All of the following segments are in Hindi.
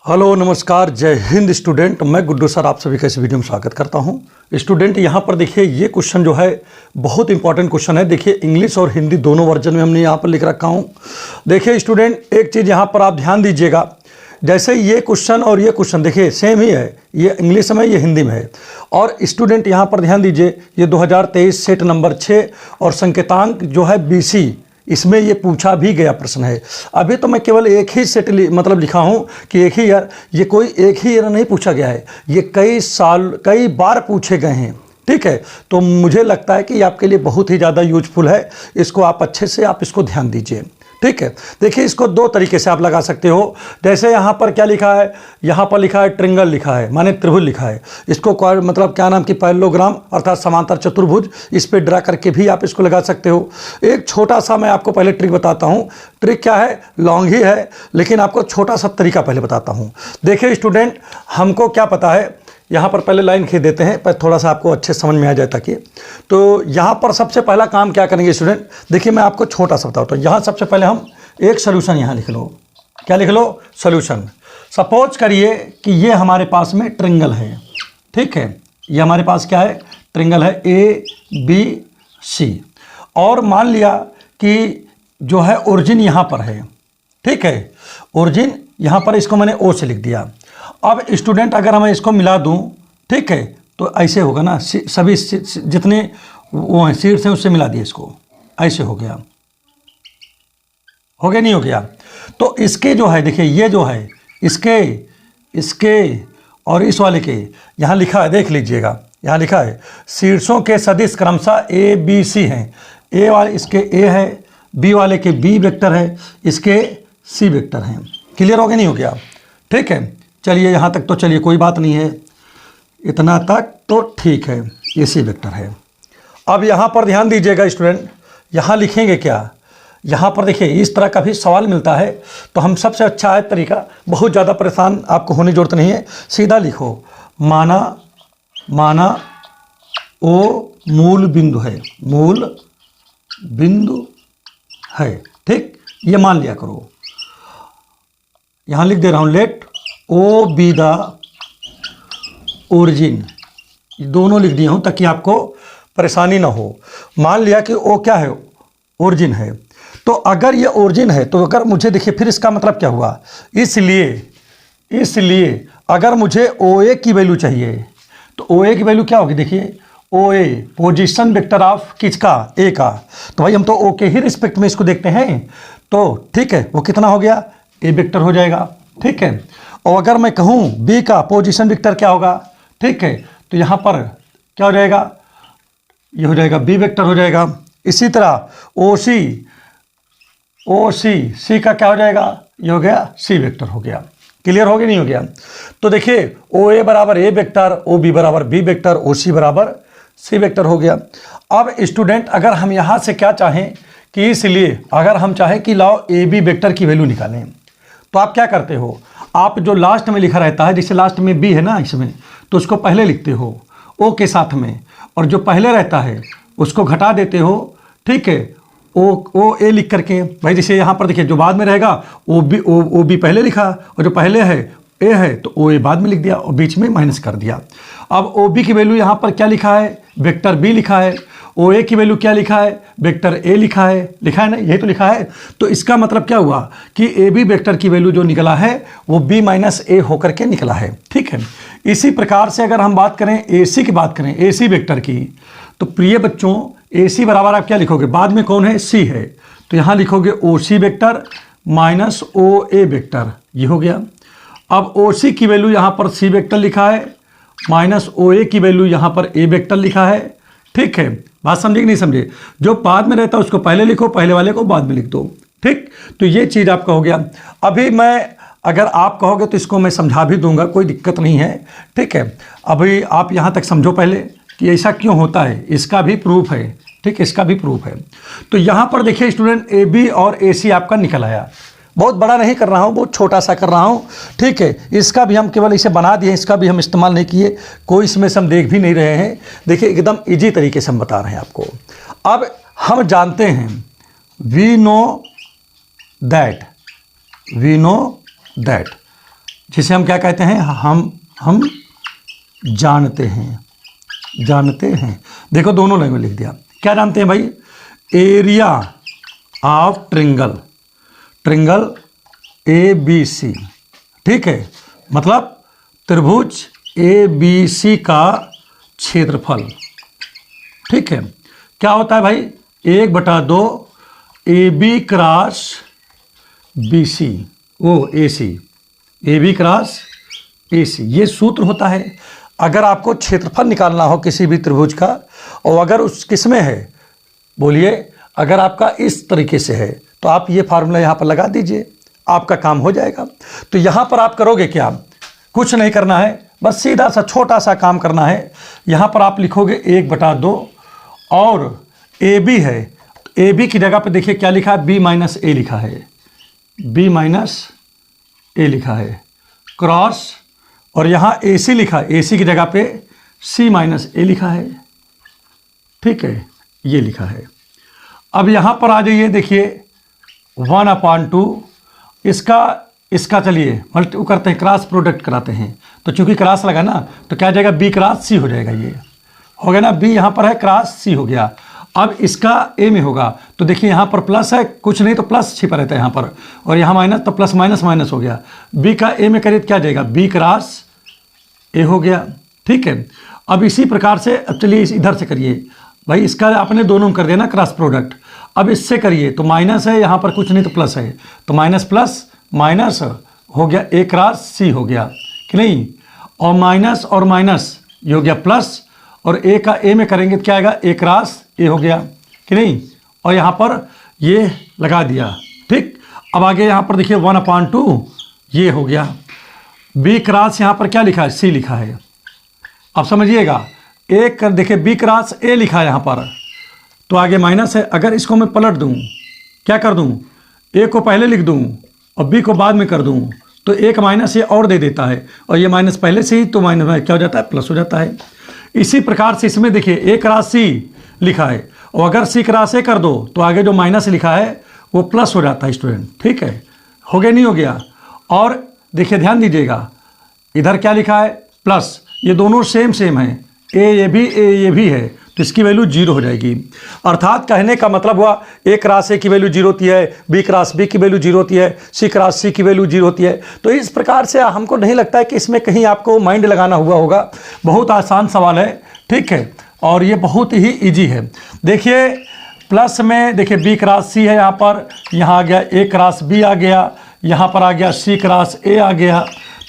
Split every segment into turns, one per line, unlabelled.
हेलो नमस्कार जय हिंद स्टूडेंट। मैं गुड्डू सर आप सभी का इस वीडियो में स्वागत करता हूं। स्टूडेंट यहाँ पर देखिए ये क्वेश्चन जो है बहुत इंपॉर्टेंट क्वेश्चन है। देखिए इंग्लिश और हिंदी दोनों वर्जन में हमने यहाँ पर लिख रखा हूँ। देखिए स्टूडेंट एक चीज़ यहाँ पर आप ध्यान दीजिएगा, जैसे ये क्वेश्चन और ये क्वेश्चन देखिए सेम ही है, ये इंग्लिश में ये हिंदी में है। और स्टूडेंट यहाँ पर ध्यान दीजिए ये 2023 सेट नंबर 6 और संकेतांक जो है BC, इसमें ये पूछा भी गया प्रश्न है। अभी तो मैं केवल एक ही सेट मतलब लिखा हूँ कि एक ही ईयर, ये कोई एक ही ईयर नहीं पूछा गया है, ये कई बार पूछे गए हैं। ठीक है, तो मुझे लगता है कि ये आपके लिए बहुत ही ज़्यादा यूजफुल है। इसको आप अच्छे से आप इसको ध्यान दीजिए। ठीक है, देखिए इसको दो तरीके से आप लगा सकते हो। जैसे यहाँ पर क्या लिखा है, यहाँ पर लिखा है ट्रिंगल लिखा है, माने त्रिभुज लिखा है। इसको मतलब क्या नाम की पैरेललोग्राम अर्थात समांतर चतुर्भुज, इस पे ड्रा करके भी आप इसको लगा सकते हो। एक छोटा सा मैं आपको पहले ट्रिक बताता हूँ। ट्रिक क्या है, लॉन्ग ही है लेकिन आपको छोटा सा तरीका पहले बताता हूँ। देखिए स्टूडेंट, हमको क्या पता है, यहाँ पर पहले लाइन खींच देते हैं पर थोड़ा सा आपको अच्छे समझ में आ जाए ताकि। तो यहाँ पर सबसे पहला काम क्या करेंगे स्टूडेंट, देखिए मैं आपको छोटा सा बताता हूँ। यहाँ सबसे पहले हम एक सोल्यूशन यहाँ लिख लो। क्या लिख लो? सोल्यूशन। सपोज करिए कि ये हमारे पास में ट्रिंगल है। ठीक है, ये हमारे पास क्या है, ट्रिंगल है ABC। और मान लिया कि जो है ओरिजिन यहाँ पर है। ठीक है, ओरिजिन यहाँ पर, इसको मैंने O से लिख दिया। अब स्टूडेंट अगर मैं इसको मिला दूं, ठीक है, तो ऐसे होगा ना, सभी जितने वो हैं शीर्ष हैं उससे मिला दिए, इसको ऐसे हो गया नहीं हो गया। तो इसके जो है देखिए, ये जो है इसके और इस वाले के यहाँ लिखा है, देख लीजिएगा, यहाँ लिखा है शीर्षों के सदिश क्रमशः ABC हैं। A वाले इसके A है, B वाले के B वेक्टर है, इसके C वेक्टर हैं। क्लियर हो गया नहीं हो गया? ठीक है, चलिए यहाँ तक तो चलिए कोई बात नहीं है, इतना तक तो ठीक है, ये C वेक्टर है। अब यहाँ पर ध्यान दीजिएगा स्टूडेंट, यहाँ लिखेंगे क्या, यहाँ पर देखिए इस तरह का भी सवाल मिलता है। तो हम सबसे अच्छा है तरीका, बहुत ज़्यादा परेशान आपको होने की जरूरत नहीं है, सीधा लिखो माना O मूल बिंदु है, मूल बिंदु है। ठीक, ये मान लिया करो। यहाँ लिख दे रहा हूँ let O be the origin, दोनों लिख दिया हूँ ताकि आपको परेशानी ना हो। मान लिया कि O क्या है, ओरिजिन है। तो अगर ये ओरिजिन है तो अगर मुझे देखिए फिर इसका मतलब क्या हुआ, इसलिए अगर मुझे OA की वैल्यू चाहिए तो OA की वैल्यू क्या होगी, देखिए OA पोजीशन वेक्टर ऑफ किसका, A का। तो भाई हम तो O के ही रिस्पेक्ट में इसको देखते हैं। तो ठीक है, वो कितना हो गया, A वेक्टर हो जाएगा। ठीक है, और अगर मैं कहूँ B का पोजीशन वेक्टर क्या होगा, ठीक है, तो यहाँ पर क्या हो जाएगा, ये हो जाएगा B वेक्टर हो जाएगा। इसी तरह C का क्या हो जाएगा, ये हो गया C वेक्टर हो गया। क्लियर हो गया नहीं हो गया? तो देखिए OA बराबर A वेक्टर, OB बराबर B वेक्टर, OC बराबर C वेक्टर हो गया। अब स्टूडेंट अगर हम यहाँ से क्या चाहें कि इसलिए अगर हम चाहें कि लाओ AB वेक्टर की वैल्यू निकालें, तो आप क्या करते हो, आप जो लास्ट में लिखा रहता है, जैसे लास्ट में B है ना इसमें, तो उसको पहले लिखते हो O के साथ में, और जो पहले रहता है उसको घटा देते हो। ठीक है, OA लिख करके, भाई जैसे यहाँ पर देखिए जो बाद में रहेगा OB पहले लिखा, और जो पहले है A है तो OA बाद में लिख दिया और बीच में माइनस कर दिया। अब OB की वैल्यू यहाँ पर क्या लिखा है, वेक्टर B लिखा है। OA की वैल्यू क्या लिखा है, वेक्टर A लिखा है ना, यही तो लिखा है। तो इसका मतलब क्या हुआ कि AB वेक्टर की वैल्यू जो निकला है वो B माइनस A होकर के निकला है। ठीक है, इसी प्रकार से अगर हम बात करें AC की, बात करें AC वेक्टर की, तो प्रिय बच्चों AC बराबर आप क्या लिखोगे, बाद में कौन है, C है, तो यहाँ लिखोगे OC vector minus OA vector, ये हो गया। अब OC की वैल्यू यहाँ पर C वेक्टर लिखा है, माइनस OA की वैल्यू यहाँ पर A वेक्टर लिखा है। ठीक है, बात समझे कि नहीं समझे? जो बाद में रहता है उसको पहले लिखो, पहले वाले को बाद में लिख दो। ठीक, तो ये चीज़ आपका हो गया। अभी मैं अगर आप कहोगे तो इसको मैं समझा भी दूंगा, कोई दिक्कत नहीं है। ठीक है, अभी आप यहाँ तक समझो पहले कि ऐसा क्यों होता है, इसका भी प्रूफ है। ठीक है, इसका भी प्रूफ है। तो यहाँ पर देखिए स्टूडेंट AB और AC आपका निकल आया। बहुत बड़ा नहीं कर रहा हूँ, बहुत छोटा सा कर रहा हूँ। ठीक है, इसका भी हम केवल इसे बना दिए, इसका भी हम इस्तेमाल नहीं किए, कोई इसमें से हम देख भी नहीं रहे हैं। देखिए एकदम इजी तरीके से हम बता रहे हैं आपको। अब हम जानते हैं, वी नो दैट जिसे हम क्या कहते हैं, हम जानते हैं। देखो दोनों लाइन में लिख दिया। क्या जानते हैं भाई, एरिया ऑफ ट्रिंगल ABC, ठीक है, मतलब त्रिभुज ABC का क्षेत्रफल, ठीक है। क्या होता है भाई, 1/2 AB क्रॉस BC, वो AC, AB क्रॉस AC, ये सूत्र होता है। अगर आपको क्षेत्रफल निकालना हो किसी भी त्रिभुज का, और अगर उस किस में है, बोलिए, अगर आपका इस तरीके से है तो आप ये फार्मूला यहाँ पर लगा दीजिए, आपका काम हो जाएगा। तो यहाँ पर आप करोगे क्या, कुछ नहीं करना है, बस सीधा सा छोटा सा काम करना है। यहाँ पर आप लिखोगे 1/2 और AB है, AB की जगह पे देखिए क्या लिखा है, B-A लिखा है, B-A लिखा है क्रॉस, और यहाँ AC लिखा है, AC की जगह पे C-A लिखा है, ठीक है, ये लिखा है। अब यहाँ पर आ जाइए, देखिए 1/2 इसका चलिए मल्टी करते हैं, क्रॉस प्रोडक्ट कराते हैं। तो चूंकि क्रॉस लगा ना, तो क्या जाएगा, B क्रॉस C हो जाएगा, ये हो गया ना, B यहाँ पर है, क्रॉस C हो गया। अब इसका A में होगा, तो देखिए यहाँ पर प्लस है, कुछ नहीं तो प्लस छिपा रहता है यहाँ पर, और यहाँ माइनस, तो प्लस माइनस माइनस हो गया। B का A में करिए क्या जाएगा, B क्रॉस A हो गया, ठीक है। अब इसी प्रकार से अब चलिए इधर से करिए भाई, इसका आपने दोनों में कर देना क्रॉस प्रोडक्ट। अब इससे करिए तो माइनस है, यहाँ पर कुछ नहीं तो प्लस है, तो माइनस प्लस माइनस हो गया, A क्रॉस C हो गया कि नहीं, और माइनस ये हो गया प्लस, और A का A में करेंगे तो क्या आएगा, A क्रॉस A हो गया कि नहीं, और यहाँ पर ये लगा दिया, ठीक। अब आगे यहाँ पर देखिए 1/2 ये हो गया, B क्रॉस यहाँ पर क्या लिखा है, C लिखा है। अब समझिएगा, एक देखिए B क्रॉस A लिखा है यहाँ पर, तो आगे माइनस है। अगर इसको मैं पलट दूँ, क्या कर दूँ, A को पहले लिख दूँ और B को बाद में कर दूँ, तो एक माइनस ये और दे देता है, और ये माइनस पहले से ही, तो माइनस में क्या हो जाता है, प्लस हो जाता है। इसी प्रकार से इसमें देखिए A क्रॉस C लिखा है, और अगर C क्रॉस A कर दो तो आगे जो माइनस लिखा है वो प्लस हो जाता है स्टूडेंट, ठीक है, हो गया नहीं हो गया। और देखिए ध्यान दीजिएगा, इधर क्या लिखा है, प्लस, ये दोनों सेम है, A ये भी है, तो इसकी वैल्यू 0 हो जाएगी। अर्थात कहने का मतलब हुआ, A क्रॉस A की वैल्यू 0 होती है, B क्रॉस B की वैल्यू 0 होती है, C क्रॉस C की वैल्यू 0 होती है। तो इस प्रकार से हमको नहीं लगता है कि इसमें कहीं आपको माइंड लगाना हुआ होगा, बहुत आसान सवाल है, ठीक है, और ये बहुत ही ईजी है। देखिए प्लस में देखिए B क्रॉस C है, यहाँ आ गया A क्रॉस B आ गया, यहाँ पर आ गया C क्रॉस A आ गया।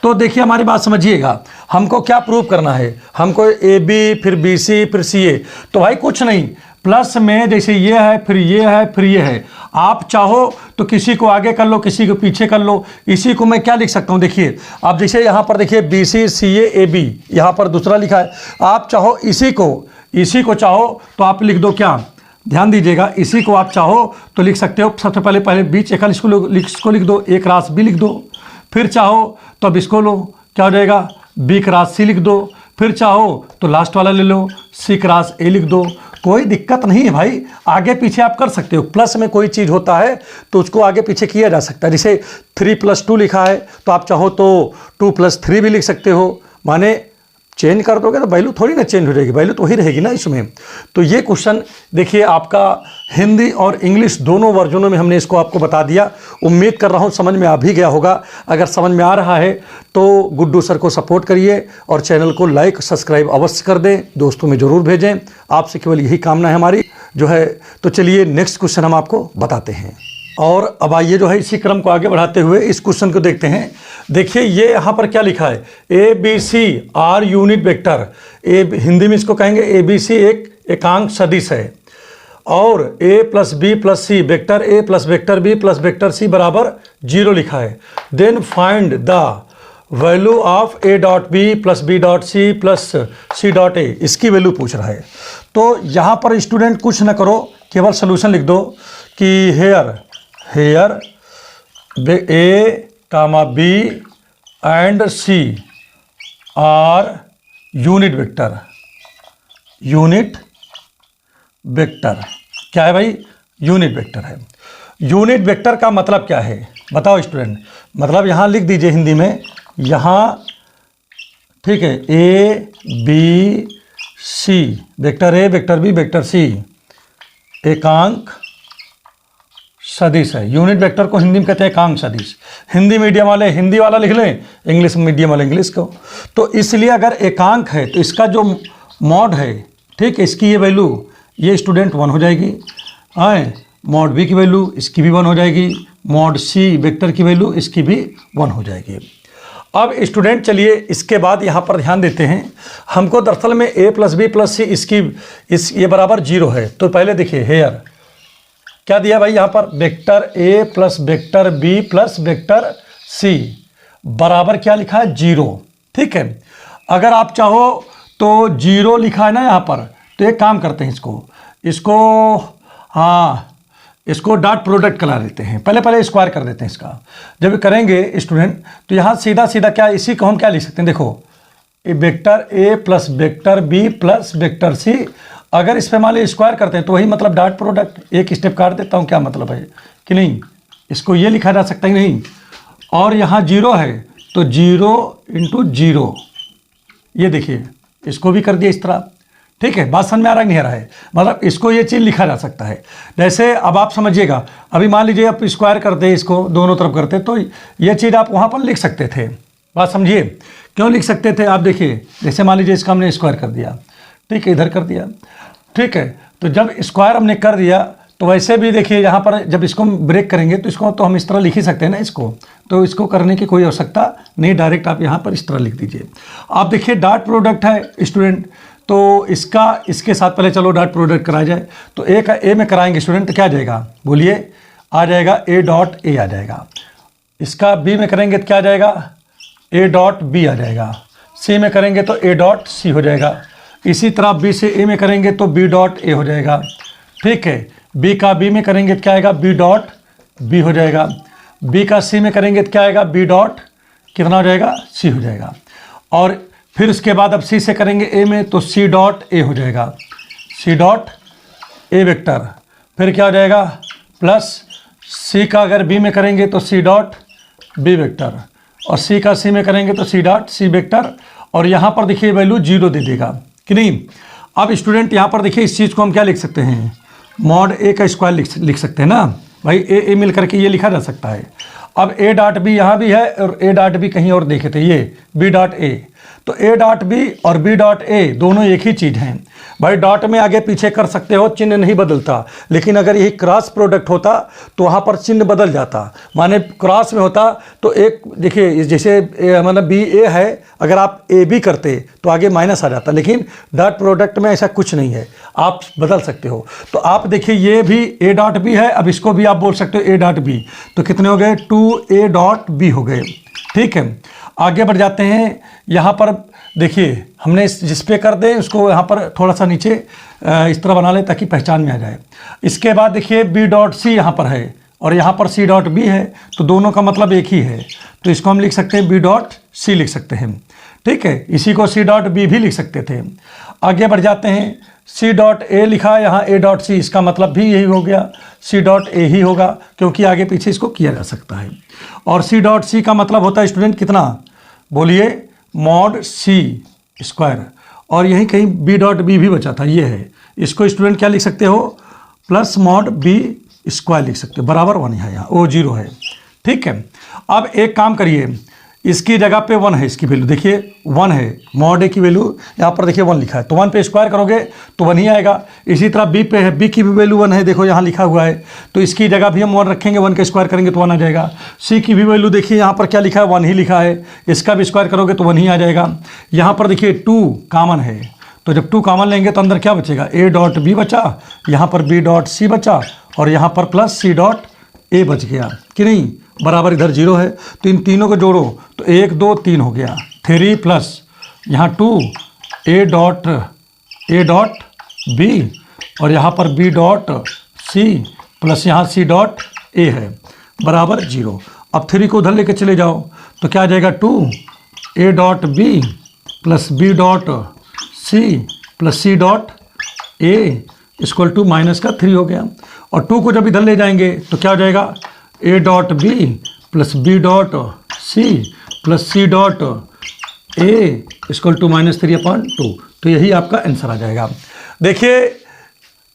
तो देखिए हमारी बात समझिएगा, हमको क्या प्रूव करना है, हमको AB फिर BC फिर CA, तो भाई कुछ नहीं, प्लस में जैसे ये है, फिर ये है, फिर ये है, आप चाहो तो किसी को आगे कर लो, किसी को पीछे कर लो। इसी को मैं क्या लिख सकता हूँ, देखिए आप जैसे यहाँ पर देखिए BC CA AB, यहाँ पर दूसरा लिखा है, आप चाहो इसी को चाहो तो आप लिख दो, क्या ध्यान दीजिएगा, इसी को आप चाहो तो लिख सकते हो। सबसे पहले बीच एक इसको लिख दो, A क्रॉस B लिख दो, फिर चाहो तो अब इसको लो, क्या हो जाएगा, B क्रॉस C लिख दो, फिर चाहो तो लास्ट वाला ले लो, C क्रॉस A लिख दो। कोई दिक्कत नहीं है भाई, आगे पीछे आप कर सकते हो। प्लस में कोई चीज़ होता है तो उसको आगे पीछे किया जा सकता है। जैसे 3+2 लिखा है तो आप चाहो तो 2+3 भी लिख सकते हो, माने चेंज कर दोगे तो वैल्यू थोड़ी ना चेंज हो जाएगी, वैल्यू तो वही रहेगी ना इसमें। तो ये क्वेश्चन देखिए आपका हिंदी और इंग्लिश दोनों वर्जनों में हमने इसको आपको बता दिया। उम्मीद कर रहा हूँ समझ में आ भी गया होगा। अगर समझ में आ रहा है तो गुड्डू सर को सपोर्ट करिए और चैनल को लाइक सब्सक्राइब अवश्य कर दें, दोस्तों में ज़रूर भेजें। आपसे केवल यही कामना है हमारी जो है। तो चलिए नेक्स्ट क्वेश्चन हम आपको बताते हैं। और अब आइए जो है इसी क्रम को आगे बढ़ाते हुए इस क्वेश्चन को देखते हैं। देखिए ये यहाँ पर क्या लिखा है, ABC are unit vector, Hindi में इसको कहेंगे ABC एक एकांक सदिश है, और A + B + C vector A + vector B + vector C बराबर 0 लिखा है। Then find the value of A.B + B.C + C.A, इसकी वैल्यू पूछ रहा है। तो यहाँ पर स्टूडेंट कुछ ना करो, केवल सोल्यूशन लिख दो कि here A, B and C are unit vector. क्या है भाई, यूनिट वेक्टर है। यूनिट वेक्टर का मतलब क्या है बताओ स्टूडेंट, मतलब यहाँ लिख दीजिए हिंदी में यहाँ, ठीक है, A B C, vector A vector B vector C एकांक सदिश है। यूनिट वेक्टर को हिंदी में कहते हैं एकांक सदिश। हिंदी मीडियम वाले हिंदी वाला लिख लें, इंग्लिश मीडियम वाले इंग्लिश को। तो इसलिए अगर एकांक है तो इसका जो मॉड है, ठीक है, इसकी ये वैल्यू ये स्टूडेंट 1 हो जाएगी। आए मॉड बी की वैल्यू इसकी भी 1 हो जाएगी, मॉड सी वेक्टर की वैल्यू इसकी भी 1 हो जाएगी। अब स्टूडेंट चलिए इसके बाद यहाँ पर ध्यान देते हैं, हमको दरअसल में a प्लस बी प्लस सी इस ये बराबर 0 है। तो पहले देखिए हेयर क्या दिया भाई, यहाँ पर vector a plus vector b plus vector c बराबर क्या लिखा है 0। ठीक है, अगर आप चाहो तो 0 लिखा है ना यहाँ पर, तो एक काम करते हैं इसको डॉट प्रोडक्ट करा लेते हैं। पहले स्क्वायर कर देते हैं इसका। जब करेंगे स्टूडेंट तो यहाँ सीधा क्या इसी को हम क्या लिख सकते हैं, देखो vector a plus vector b plus vector c, अगर इस पर मान लीजिए स्क्वायर करते हैं तो वही मतलब डॉट प्रोडक्ट। एक स्टेप काट देता हूँ, क्या मतलब है कि नहीं, इसको ये लिखा जा सकता है नहीं। और यहाँ 0 है तो 0 इंटू 0, ये देखिए इसको भी कर दिया इस तरह। ठीक है, बात समझ में आ रहा है नहीं आ रहा है, मतलब इसको ये चीज़ लिखा जा सकता है। जैसे अब आप समझिएगा, अभी मान लीजिए आप स्क्वायर करते इसको दोनों तरफ करते तो ये चीज़ आप वहाँ पर लिख सकते थे। बात समझिए क्यों लिख सकते थे, आप देखिए जैसे मान लीजिए इसका हमने स्क्वायर कर दिया, ठीक है, इधर कर दिया, ठीक है, तो जब स्क्वायर हमने कर दिया तो वैसे भी देखिए यहाँ पर जब इसको ब्रेक करेंगे तो इसको तो हम इस तरह लिख ही सकते हैं ना इसको, तो इसको करने की कोई आवश्यकता नहीं, डायरेक्ट आप यहाँ पर इस तरह लिख दीजिए। आप देखिए डॉट प्रोडक्ट है स्टूडेंट, तो इसके साथ पहले चलो डॉट प्रोडक्ट कराया जाए। तो ए का ए में कराएंगे स्टूडेंट तो क्या आ जाएगा, बोलिए, आ जाएगा ए डॉट ए आ जाएगा। इसका बी में करेंगे तो क्या आ जाएगा, ए डॉट बी आ जाएगा। सी में करेंगे तो ए डॉट सी हो जाएगा। इसी तरह बी से ए में करेंगे तो बी डॉट ए हो जाएगा। ठीक है, बी का बी में करेंगे तो क्या आएगा, बी डॉट बी हो जाएगा। बी का सी में करेंगे तो क्या आएगा, बी डॉट कितना हो जाएगा, सी हो जाएगा। और फिर उसके बाद अब सी से करेंगे ए में तो सी डॉट ए हो जाएगा, सी डॉट ए वेक्टर। फिर क्या हो जाएगा, प्लस सी का अगर बी में करेंगे तो सी डॉट बी वेक्टर, और सी का सी में करेंगे तो सी डॉट सी वेक्टर। और यहाँ पर देखिए वैल्यू 0 दे देगा कि नहीं। अब स्टूडेंट यहाँ पर देखिए इस चीज़ को हम क्या लिख सकते हैं, मॉड ए का स्क्वायर लिख सकते हैं ना भाई, ए मिल करके ये लिखा जा सकता है। अब ए डॉट बी यहाँ भी है और ए डॉट बी कहीं और देखे थे, ये बी डॉट ए, तो ए डॉट बी और बी डॉट ए दोनों एक ही चीज़ हैं भाई। डॉट में आगे पीछे कर सकते हो, चिन्ह नहीं बदलता, लेकिन अगर यही क्रॉस प्रोडक्ट होता तो वहाँ पर चिन्ह बदल जाता। माने क्रॉस में होता तो एक देखिए जैसे मतलब बी ए है, अगर आप ए बी करते तो आगे माइनस आ जाता, लेकिन डॉट प्रोडक्ट में ऐसा कुछ नहीं है, आप बदल सकते हो। तो आप देखिए ये भी ए डॉट बी है, अब इसको भी आप बोल सकते हो ए डॉट बी, तो कितने हो गए, 2 ए डॉट बी हो गए। ठीक है, आगे बढ़ जाते हैं। यहाँ पर देखिए हमने जिस पे कर दें उसको यहाँ पर थोड़ा सा नीचे इस तरह बना लें ताकि पहचान में आ जाए। इसके बाद देखिए बी डॉट सी यहाँ पर है और यहाँ पर सी डॉट बी है, तो दोनों का मतलब एक ही है, तो इसको हम लिख सकते हैं बी डॉट सी लिख सकते हैं। ठीक है, इसी को सी डॉट बी भी लिख सकते थे। आगे बढ़ जाते हैं, सी डॉट ए लिखा है यहाँ, ए डॉट सी, इसका मतलब भी यही हो गया, सी डॉट ए ही होगा क्योंकि आगे पीछे इसको किया जा सकता है। और सी डॉट सी का मतलब होता है स्टूडेंट कितना, बोलिए, मॉड सी स्क्वायर। और यहीं कहीं बी डॉट बी भी बचा था, ये है, इसको स्टूडेंट क्या लिख सकते हो, प्लस मॉड बी स्क्वायर लिख सकते हो, बराबर 1 है, यहाँ ओ 0 है। ठीक है, अब एक काम करिए, इसकी जगह पे 1 है, इसकी वैल्यू देखिए 1 है, मॉड ए की वैल्यू यहाँ पर देखिए 1 लिखा है, तो 1 पे स्क्वायर करोगे तो 1 ही आएगा। इसी तरह बी पे है, बी की भी वैल्यू 1 है, देखो यहाँ लिखा हुआ है, तो इसकी जगह भी हम 1 रखेंगे, 1 का स्क्वायर करेंगे तो 1 आ जाएगा। सी की भी वैल्यू देखिए यहाँ पर क्या लिखा है, 1 ही लिखा है, इसका भी स्क्वायर करोगे तो 1 ही आ जाएगा। यहाँ पर देखिए 2 कॉमन है, तो जब 2 कॉमन लेंगे तो अंदर क्या बचेगा, ए डॉट बी बचा, यहाँ पर बी डॉट सी बचा, और यहाँ पर प्लस सी डॉट ए बच गया कि नहीं, बराबर इधर 0 है, तो इन तीनों को जोड़ो तो 1 2 3 हो गया, 3 प्लस यहाँ 2 ए डॉट बी और यहाँ पर बी डॉट सी प्लस यहाँ सी डॉट ए है, बराबर 0। अब 3 को उधर लेके चले जाओ तो क्या आ जाएगा, 2 A dot B plus B dot C plus C dot A equal to minus का 3 हो गया। और 2 को जब इधर ले जाएंगे तो क्या हो जाएगा, A dot B plus B dot C plus C dot A equal to -3/2। तो यही आपका आंसर आ जाएगा। देखिए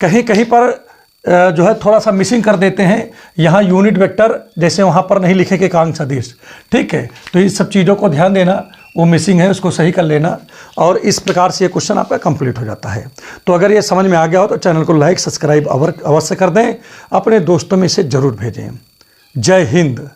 कहीं कहीं पर जो है थोड़ा सा मिसिंग कर देते हैं, यहाँ यूनिट वेक्टर जैसे वहाँ पर नहीं लिखे कि एकांक सदिश, ठीक है। तो इस सब चीज़ों को ध्यान देना, वो मिसिंग है उसको सही कर लेना, और इस प्रकार से ये क्वेश्चन आपका कंप्लीट हो जाता है। तो अगर ये समझ में आ गया हो तो चैनल को लाइक सब्सक्राइब अवश्य कर दें, अपने दोस्तों में इसे ज़रूर भेजें। जय हिंद।